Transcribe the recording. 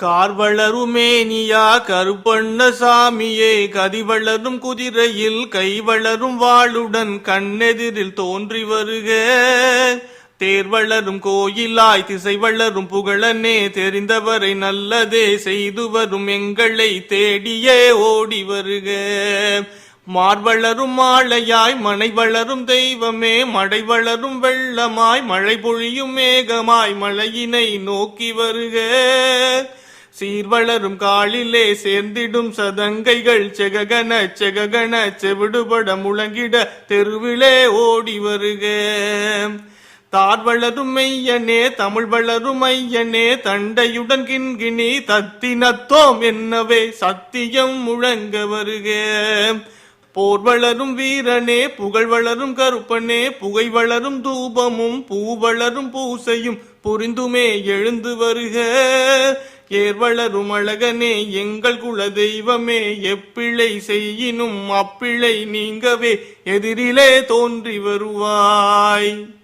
கார்வளருமேனியா கருப்பண்ண சாமியே, கதிவளரும் குதிரையில் கைவளரும் வாளுடன் கண்ணெதிரில் தோன்றி வருக. தேர்வளரும் கோயிலாய் திசை வளரும் புகழனே, தெரிந்தவரை நல்லதே செய்து வரும் எங்களை தேடியே ஓடி வருக. மார்வளரும் மாலையாய் மனை வளரும் தெய்வமே, மடை வளரும் வெள்ளமாய் மழை பொழியும் மேகமாய் மழையினை நோக்கி வருக. சீர்வளரும் காலிலே சேர்ந்திடும் சதங்கைகள் செககன செககன செவிடுபட முழங்கிட தெருவிலே ஓடி வருக. தார்வளரும் மெய்யனே தமிழ் வளரும் ஐயனே, தண்டையுடன் கிண்கிணி தத்தினத்தோம் என்னவே சத்தியம் முழங்க வருக. போர் வளரும் வீரனே புகழ் வளரும் கருப்பனே, புகை வளரும் தூபமும் பூ வளரும் பூசையும் புரிந்துமே எழுந்து வருக. ஏர் வளரும் அழகனே எங்கள் குல தெய்வமே, எப்பிழை செய்யினும் அப்பிழை நீங்கவே எதிரிலே தோன்றி வருவாய்.